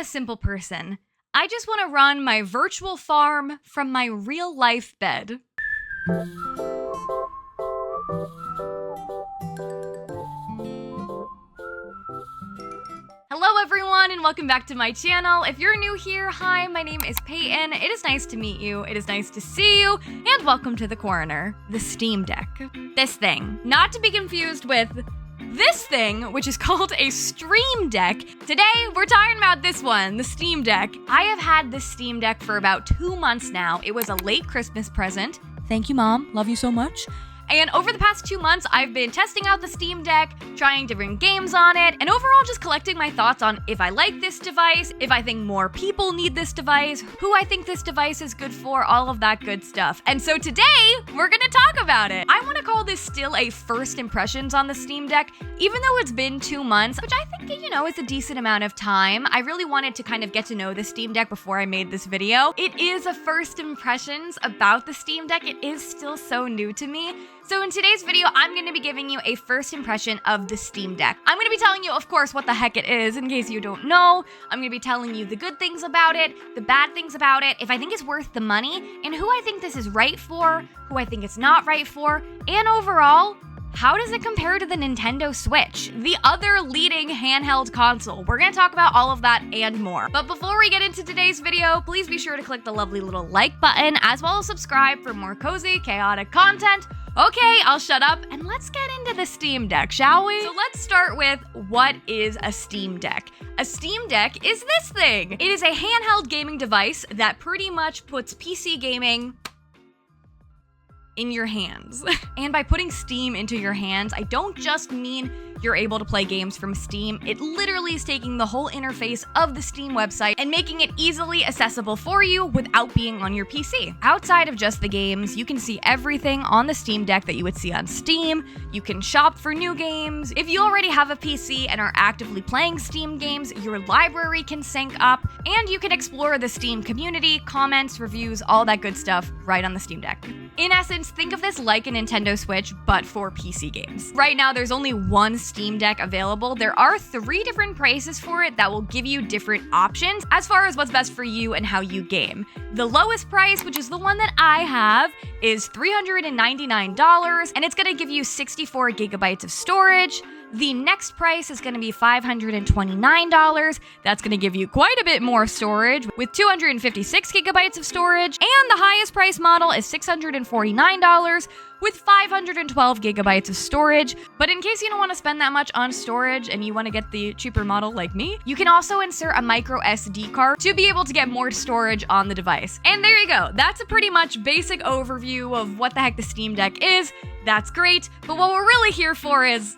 a simple person. I just want to run my virtual farm from my real life bed. Hello everyone and welcome back to my channel. If you're new here, hi, my name is Payton. It is nice to meet you, it is nice to see you, and welcome to the corner, the Steam Deck. This thing, not to be confused with this thing, which is called a Stream Deck. Today, we're talking about this one, the Steam Deck. I have had this Steam Deck for about 2 months now. It was a late Christmas present. Thank you, Mom. Love you so much. And over the past 2 months, I've been testing out the Steam Deck, trying different games on it, and overall just collecting my thoughts on if I like this device, if I think more people need this device, who I think this device is good for, all of that good stuff. And so today, we're gonna talk about it. I wanna call this still a first impressions on the Steam Deck, even though it's been 2 months, which I think, is a decent amount of time. I really wanted to kind of get to know the Steam Deck before I made this video. It is a first impressions about the Steam Deck. It is still so new to me. So in today's video, I'm going to be giving you a first impression of the Steam Deck. I'm going to be telling you, of course, what the heck it is, in case you don't know. I'm going to be telling you the good things about it, the bad things about it, if I think it's worth the money, and who I think this is right for, who I think it's not right for, and overall, how does it compare to the Nintendo Switch, the other leading handheld console? We're gonna talk about all of that and more. But before we get into today's video, please be sure to click the lovely little like button, as well as subscribe for more cozy, chaotic content. Okay, I'll shut up and let's get into the Steam Deck, shall we? So let's start with what is a Steam Deck? A Steam Deck is this thing. It is a handheld gaming device that pretty much puts PC gaming in your hands. And by putting Steam into your hands, I don't just mean you're able to play games from Steam. It literally is taking the whole interface of the Steam website and making it easily accessible for you without being on your PC. Outside of just the games, you can see everything on the Steam Deck that you would see on Steam. You can shop for new games. If you already have a PC and are actively playing Steam games, your library can sync up, and you can explore the Steam community, comments, reviews, all that good stuff right on the Steam Deck. In essence, think of this like a Nintendo Switch, but for PC games. Right now, there's only one Steam Deck available. There are 3 different prices for it that will give you different options as far as what's best for you and how you game. The lowest price, which is the one that I have, is $399, and it's gonna give you 64 gigabytes of storage. The next price is going to be $529. That's going to give you quite a bit more storage with 256 gigabytes of storage. And the highest price model is $649 with 512 gigabytes of storage. But in case you don't want to spend that much on storage and you want to get the cheaper model like me, you can also insert a micro SD card to be able to get more storage on the device. And there you go. That's a pretty much basic overview of what the heck the Steam Deck is. That's great. But what we're really here for is,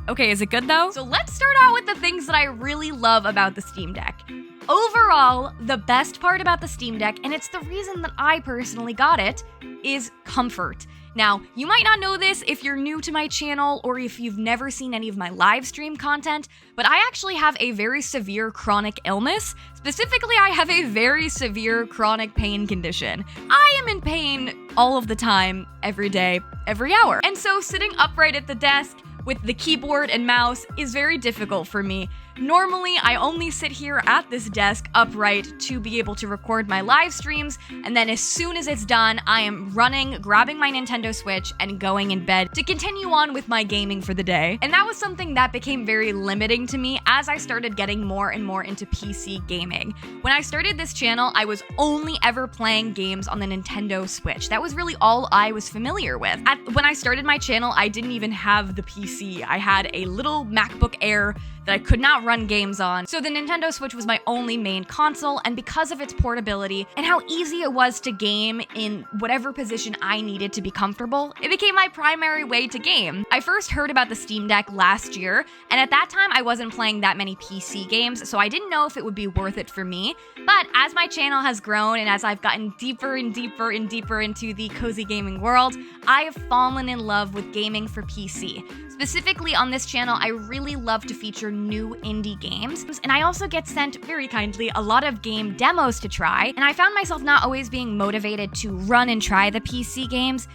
okay, is it good though? So let's start out with the things that I really love about the Steam Deck. Overall, the best part about the Steam Deck, and it's the reason that I personally got it, is comfort. Now, you might not know this if you're new to my channel or if you've never seen any of my live stream content, but I actually have a very severe chronic illness. Specifically, I have a very severe chronic pain condition. I am in pain all of the time, every day, every hour. And so sitting upright at the desk with the keyboard and mouse is very difficult for me. Normally, I only sit here at this desk upright to be able to record my live streams, and then as soon as it's done, I am running, grabbing my Nintendo Switch, and going in bed to continue on with my gaming for the day. And that was something that became very limiting to me as I started getting more and more into PC gaming. When I started this channel, I was only ever playing games on the Nintendo Switch. That was really all I was familiar with. When I started my channel, I didn't even have the PC. I had a little MacBook Air that I could not run games on. So the Nintendo Switch was my only main console, and because of its portability and how easy it was to game in whatever position I needed to be comfortable, it became my primary way to game. I first heard about the Steam Deck last year, and at that time I wasn't playing that many PC games, so I didn't know if it would be worth it for me. But as my channel has grown and as I've gotten deeper and deeper and deeper into the cozy gaming world, I have fallen in love with gaming for PC. Specifically on this channel, I really love to feature new indie games, and I also get sent, very kindly, a lot of game demos to try, and I found myself not always being motivated to run and try the PC games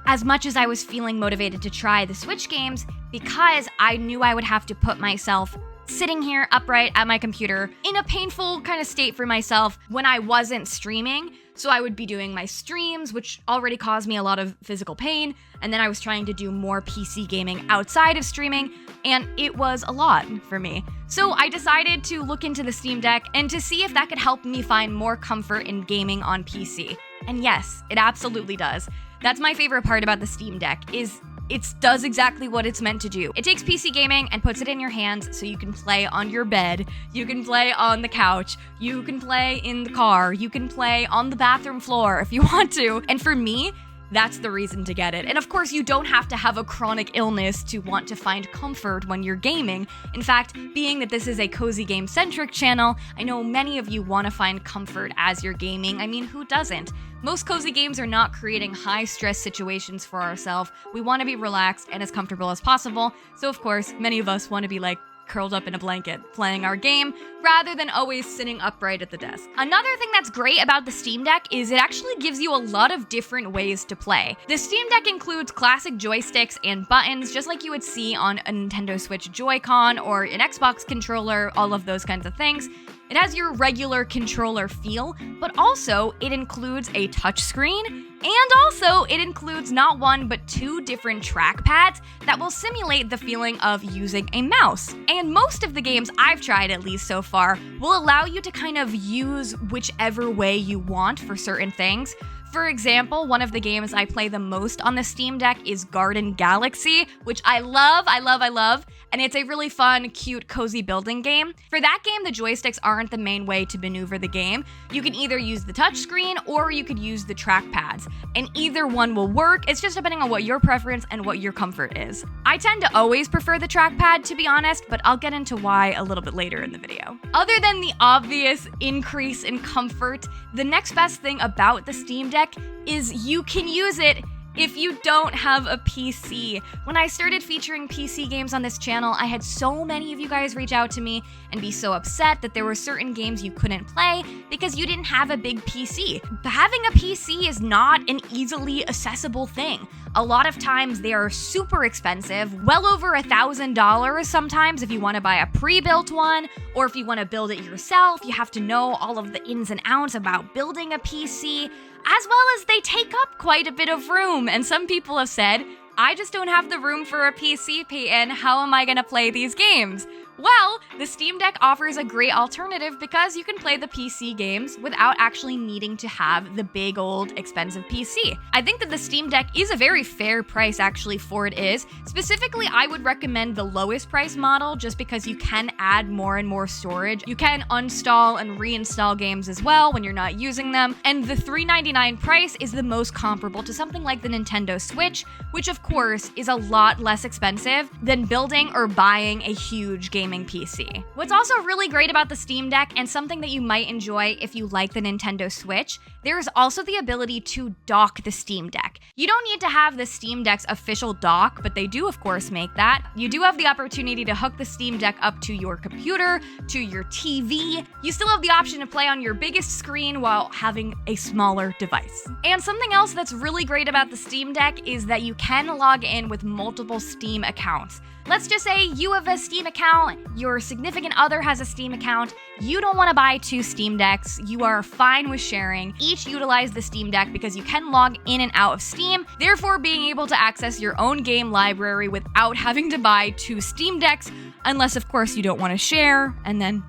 as much as I was feeling motivated to try the Switch games, because I knew I would have to put myself sitting here upright at my computer in a painful kind of state for myself when I wasn't streaming. So I would be doing my streams, which already caused me a lot of physical pain, and then I was trying to do more PC gaming outside of streaming, and it was a lot for me. So I decided to look into the Steam Deck and to see if that could help me find more comfort in gaming on PC. And yes, it absolutely does. That's my favorite part about the Steam Deck, is it does exactly what it's meant to do. It takes PC gaming and puts it in your hands so you can play on your bed, you can play on the couch, you can play in the car, you can play on the bathroom floor if you want to. And for me, that's the reason to get it. And of course, you don't have to have a chronic illness to want to find comfort when you're gaming. In fact, being that this is a cozy game-centric channel, I know many of you want to find comfort as you're gaming. I mean, who doesn't? Most cozy games are not creating high-stress situations for ourselves. We want to be relaxed and as comfortable as possible. So of course, many of us want to be like curled up in a blanket playing our game rather than always sitting upright at the desk. Another thing that's great about the Steam Deck is it actually gives you a lot of different ways to play. The Steam Deck includes classic joysticks and buttons, just like you would see on a Nintendo Switch Joy-Con or an Xbox controller, all of those kinds of things. It has your regular controller feel, but also it includes a touchscreen, and also it includes not one but two different trackpads that will simulate the feeling of using a mouse. And most of the games I've tried, at least so far, will allow you to kind of use whichever way you want for certain things. For example, one of the games I play the most on the Steam Deck is Garden Galaxy, which I love, and it's a really fun, cute, cozy building game. For that game, the joysticks aren't the main way to maneuver the game. You can either use the touchscreen or you could use the trackpads, and either one will work. It's just depending on what your preference and what your comfort is. I tend to always prefer the trackpad, to be honest, but I'll get into why a little bit later in the video. Other than the obvious increase in comfort, the next best thing about the Steam Deck is you can use it if you don't have a PC. When I started featuring PC games on this channel, I had so many of you guys reach out to me and be so upset that there were certain games you couldn't play because you didn't have a big PC. But having a PC is not an easily accessible thing. A lot of times they are super expensive, well over $1,000 sometimes if you want to buy a pre-built one, or if you want to build it yourself, you have to know all of the ins and outs about building a PC, as well as they take up quite a bit of room. And some people have said, I just don't have the room for a PC, Payton. How am I gonna play these games? Well, the Steam Deck offers a great alternative because you can play the PC games without actually needing to have the big old expensive PC. I think that the Steam Deck is a very fair price actually for it is. Specifically, I would recommend the lowest price model just because you can add more and more storage. You can uninstall and reinstall games as well when you're not using them. And the $399 price is the most comparable to something like the Nintendo Switch, which of course is a lot less expensive than building or buying a huge gaming PC. What's also really great about the Steam Deck, and something that you might enjoy if you like the Nintendo Switch, there is also the ability to dock the Steam Deck. You don't need to have the Steam Deck's official dock, but they do of course make that. You do have the opportunity to hook the Steam Deck up to your computer, to your TV. You still have the option to play on your biggest screen while having a smaller device. And something else that's really great about the Steam Deck is that you can log in with multiple Steam accounts. Let's just say you have a Steam account, your significant other has a Steam account, you don't want to buy two Steam Decks, you are fine with sharing. Each utilize the Steam Deck because you can log in and out of Steam, therefore being able to access your own game library without having to buy two Steam Decks, unless of course you don't want to share, and then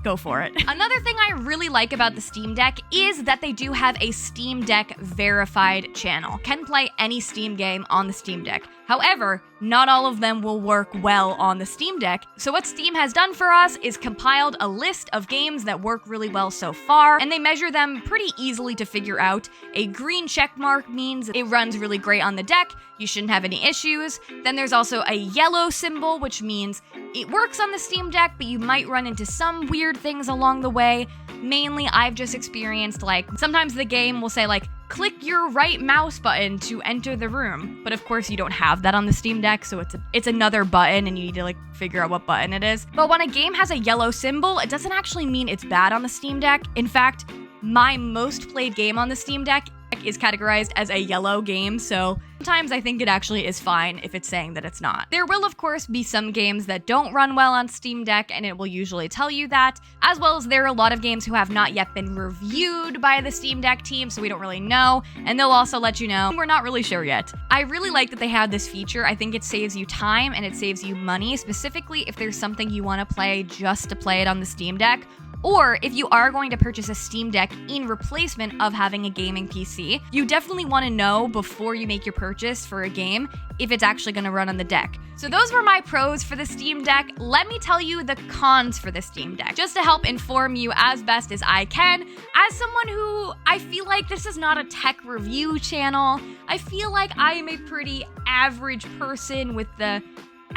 go for it. Another thing I really like about the Steam Deck is that they do have a Steam Deck verified channel. Can play any Steam game on the Steam Deck. However, not all of them will work well on the Steam Deck. So what Steam has done for us is compiled a list of games that work really well so far, and they measure them pretty easily to figure out. A green check mark means it runs really great on the deck, you shouldn't have any issues. Then there's also a yellow symbol, which means it works on the Steam Deck, but you might run into some weird things along the way. Mainly, I've just experienced, like, sometimes the game will say, like, click your right mouse button to enter the room. But of course you don't have that on the Steam Deck, so it's another button and you need to like figure out what button it is. But when a game has a yellow symbol, it doesn't actually mean it's bad on the Steam Deck. In fact, my most played game on the Steam Deck is categorized as a yellow game, so sometimes I think it actually is fine if it's saying that it's not. There will, of course, be some games that don't run well on Steam Deck, and it will usually tell you that, as well as there are a lot of games who have not yet been reviewed by the Steam Deck team, so we don't really know, and they'll also let you know we're not really sure yet. I really like that they have this feature. I think it saves you time and it saves you money, specifically if there's something you want to play just to play it on the Steam Deck. Or if you are going to purchase a Steam Deck in replacement of having a gaming PC, you definitely want to know before you make your purchase for a game if it's actually going to run on the deck. So those were my pros for the Steam Deck. Let me tell you the cons for the Steam Deck, just to help inform you as best as I can. As someone who, I feel like this is not a tech review channel, I feel like I am a pretty average person with the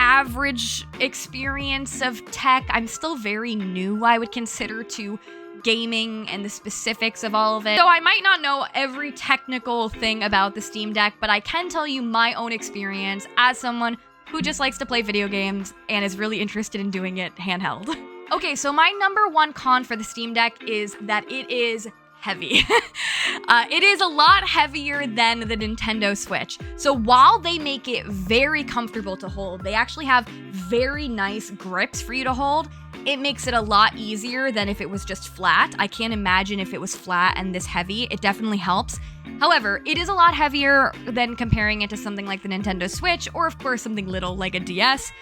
average experience of tech. I'm still very new, I would consider, to gaming and the specifics of all of it. So I might not know every technical thing about the Steam Deck, but I can tell you my own experience as someone who just likes to play video games and is really interested in doing it handheld. Okay, so my number one con for the Steam Deck is that it is heavy. It is a lot heavier than the Nintendo Switch. So while they make it very comfortable to hold, they actually have very nice grips for you to hold. It makes it a lot easier than if it was just flat. I can't imagine if it was flat and this heavy. It definitely helps. However, it is a lot heavier than comparing it to something like the Nintendo Switch, or of course something little like a DS.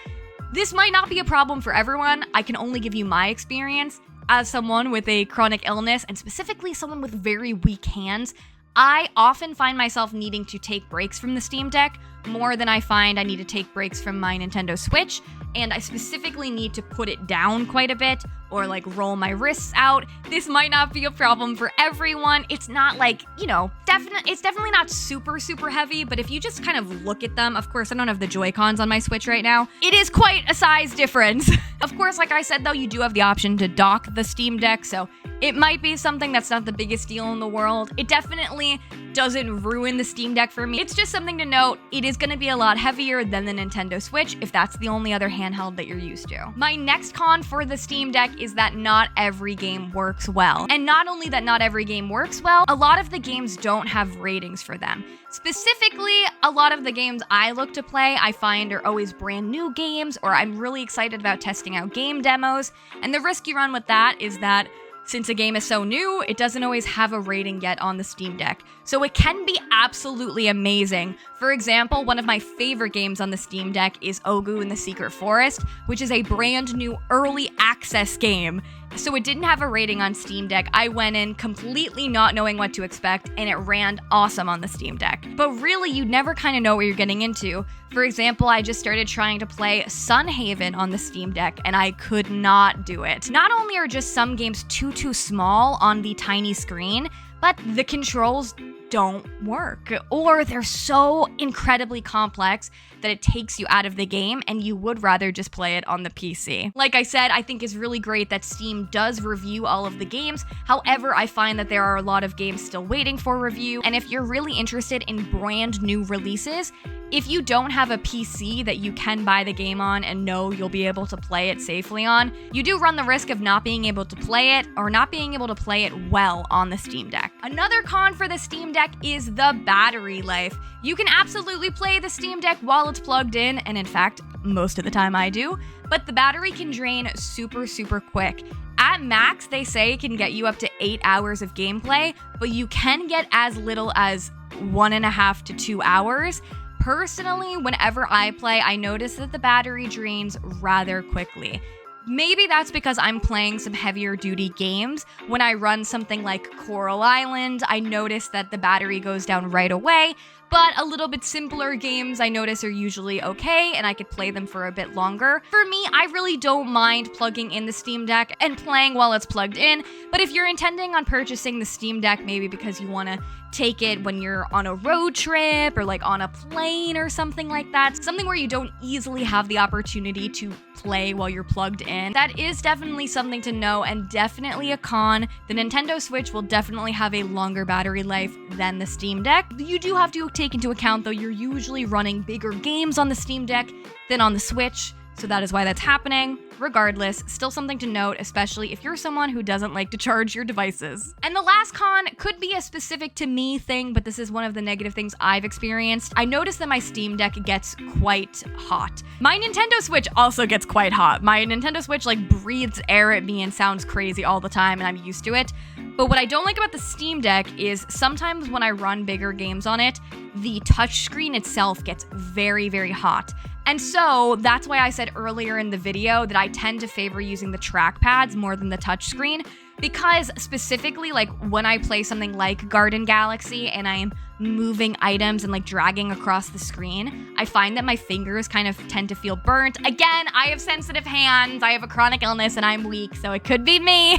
This might not be a problem for everyone. I can only give you my experience. As someone with a chronic illness, and specifically someone with very weak hands, I often find myself needing to take breaks from the Steam Deck more than I find I need to take breaks from my Nintendo Switch, and I specifically need to put it down quite a bit or like roll my wrists out. This might not be a problem for everyone. It's not like, it's definitely not super, super heavy, but if you just kind of look at them, of course, I don't have the Joy-Cons on my Switch right now. It is quite a size difference. Of course, like I said, though, you do have the option to dock the Steam Deck, so it might be something that's not the biggest deal in the world. It definitely doesn't ruin the Steam Deck for me. It's just something to note. It is going to be a lot heavier than the Nintendo Switch if that's the only other handheld that you're used to. My next con for the Steam Deck is that not every game works well. And not only that not every game works well, a lot of the games don't have ratings for them. Specifically, a lot of the games I look to play, I find are always brand new games, or I'm really excited about testing out game demos. And the risk you run with that is that since a game is so new, it doesn't always have a rating yet on the Steam Deck. So it can be absolutely amazing. For example, one of my favorite games on the Steam Deck is Ogu and the Secret Forest, which is a brand new early access game. So it didn't have a rating on Steam Deck. I went in completely not knowing what to expect, and it ran awesome on the Steam Deck. But really, you never kind of know what you're getting into. For example, I just started trying to play Sunhaven on the Steam Deck, and I could not do it. Not only are just some games too small on the tiny screen, but the controls don't work, or they're so incredibly complex that it takes you out of the game and you would rather just play it on the PC. Like I said, I think it's really great that Steam does review all of the games. However, I find that there are a lot of games still waiting for review, and if you're really interested in brand new releases, if you don't have a PC that you can buy the game on and know you'll be able to play it safely on, you do run the risk of not being able to play it or not being able to play it well on the Steam Deck. Another con for the Steam Deck is the battery life. You can absolutely play the Steam Deck while it's plugged in, and in fact, most of the time I do, but the battery can drain super quick. At max, they say it can get you up to 8 hours of gameplay, but you can get as little as 1.5 to 2 hours. Personally, whenever I play, I notice that the battery drains rather quickly. Maybe that's because I'm playing some heavier duty games. When I run something like Coral Island, I notice that the battery goes down right away, but a little bit simpler games I notice are usually okay, and I could play them for a bit longer. For me, I really don't mind plugging in the Steam Deck and playing while it's plugged in, but if you're intending on purchasing the Steam Deck, maybe because you want to take it when you're on a road trip or like on a plane or something like that, something where you don't easily have the opportunity to play while you're plugged in, that is definitely something to know and definitely a con. The Nintendo Switch will definitely have a longer battery life than the Steam Deck. You do have to take into account, though, you're usually running bigger games on the Steam Deck than on the Switch. so that is why that's happening. Regardless, still something to note, especially if you're someone who doesn't like to charge your devices. And the last con could be a specific to me thing, but this is one of the negative things I've experienced. I noticed that my Steam Deck gets quite hot. My Nintendo Switch also gets quite hot. My Nintendo Switch like breathes air at me and sounds crazy all the time, and I'm used to it. But what I don't like about the Steam Deck is sometimes when I run bigger games on it, the touchscreen itself gets very, very hot. And so that's why I said earlier in the video that I tend to favor using the trackpads more than the touchscreen, because specifically like when I play something like Garden Galaxy and I am moving items and like dragging across the screen, I find that my fingers kind of tend to feel burnt. Again, I have sensitive hands, I have a chronic illness, and I'm weak, so it could be me.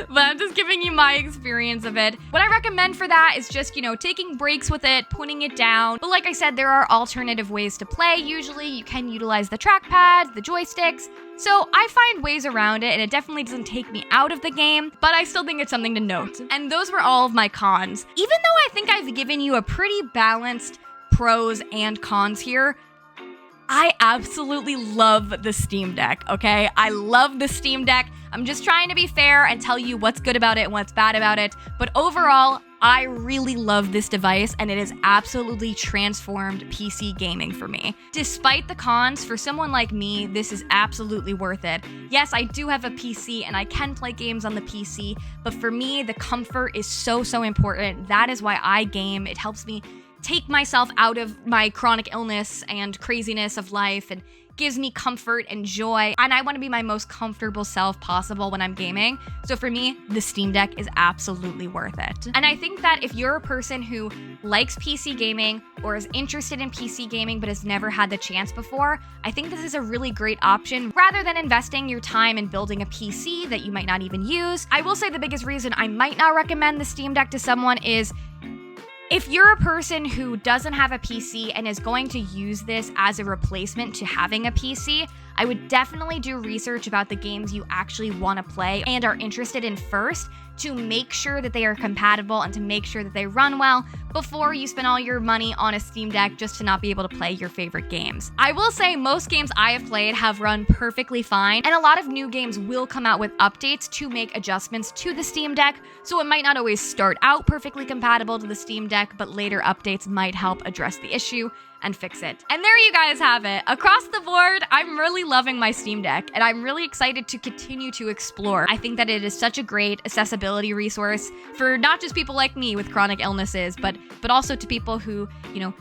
But I'm just giving you my experience of it. What I recommend for that is just, taking breaks with it, putting it down. But like I said, there are alternative ways to play. Usually you can utilize the trackpads, the joysticks. So I find ways around it, and it definitely doesn't take me out of the game, but I still think it's something to note. And those were all of my cons. Even though I think I've given you a pretty balanced pros and cons here, I absolutely love the Steam Deck, okay? I love the Steam Deck. I'm just trying to be fair and tell you what's good about it and what's bad about it. But overall, I really love this device, and it has absolutely transformed PC gaming for me. Despite the cons, for someone like me, this is absolutely worth it. Yes, I do have a PC and I can play games on the PC, but for me, the comfort is so important. That is why I game. It helps me take myself out of my chronic illness and craziness of life, and gives me comfort and joy, and I want to be my most comfortable self possible when I'm gaming. So for me, the Steam Deck is absolutely worth it. And I think that if you're a person who likes PC gaming or is interested in PC gaming but has never had the chance before, I think this is a really great option rather than investing your time in building a PC that you might not even use. I will say the biggest reason I might not recommend the Steam Deck to someone is if you're a person who doesn't have a PC and is going to use this as a replacement to having a PC, I would definitely do research about the games you actually want to play and are interested in first, to make sure that they are compatible and to make sure that they run well before you spend all your money on a Steam Deck just to not be able to play your favorite games. I will say most games I have played have run perfectly fine, and a lot of new games will come out with updates to make adjustments to the Steam Deck, so it might not always start out perfectly compatible to the Steam Deck, but later updates might help address the issue and fix it. And there you guys have it. Across the board, I'm really loving my Steam Deck, and I'm really excited to continue to explore. I think that it is such a great accessibility resource for not just people like me with chronic illnesses, but also to people who,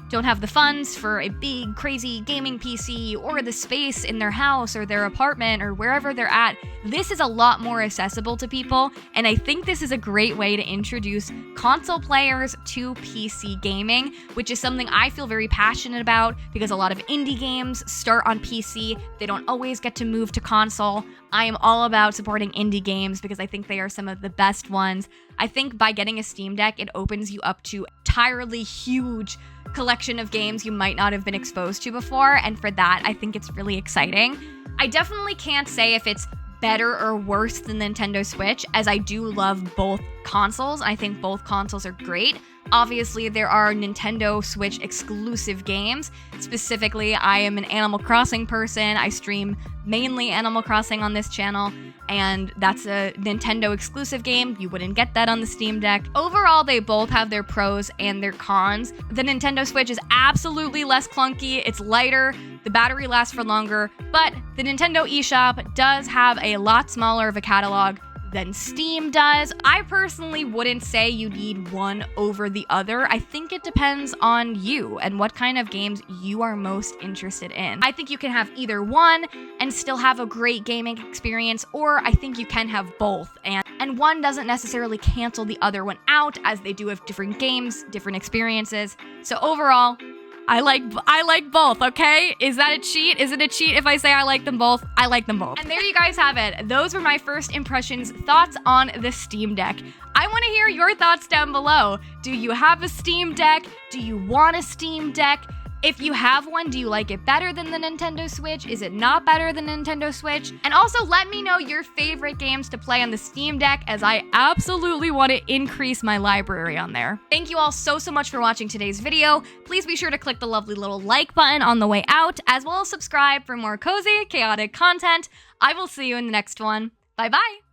don't have the funds for a big, crazy gaming PC or the space in their house or their apartment or wherever they're at. This is a lot more accessible to people, and I think this is a great way to introduce console players to PC gaming, which is something I feel very passionate about because a lot of indie games start on PC. They don't always get to move to console. I am all about supporting indie games because I think they are some of the best ones. I think by getting a Steam Deck, it opens you up to entirely huge collection of games you might not have been exposed to before, and for that, I think it's really exciting. I definitely can't say if it's better or worse than Nintendo Switch, as I do love both consoles. I think both consoles are great. Obviously, there are Nintendo Switch exclusive games. Specifically, I am an Animal Crossing person. I stream mainly Animal Crossing on this channel, and that's a Nintendo exclusive game. You wouldn't get that on the Steam Deck. Overall, they both have their pros and their cons. The Nintendo Switch is absolutely less clunky. It's lighter. The battery lasts for longer, but the Nintendo eShop does have a lot smaller of a catalog than Steam does. I personally wouldn't say you need one over the other. I think it depends on you and what kind of games you are most interested in. I think you can have either one and still have a great gaming experience, or I think you can have both, and one doesn't necessarily cancel the other one out, as they do have different games, different experiences. So overall, I like both, okay? Is that a cheat? Is it a cheat if I say I like them both? I like them both. And there you guys have it. Those were my first impressions, thoughts on the Steam Deck. I want to hear your thoughts down below. Do you have a Steam Deck? Do you want a Steam Deck? If you have one, do you like it better than the Nintendo Switch? Is it not better than Nintendo Switch? And also let me know your favorite games to play on the Steam Deck, as I absolutely want to increase my library on there. Thank you all so much for watching today's video. Please be sure to click the lovely little like button on the way out, as well as subscribe for more cozy, chaotic content. I will see you in the next one. Bye bye!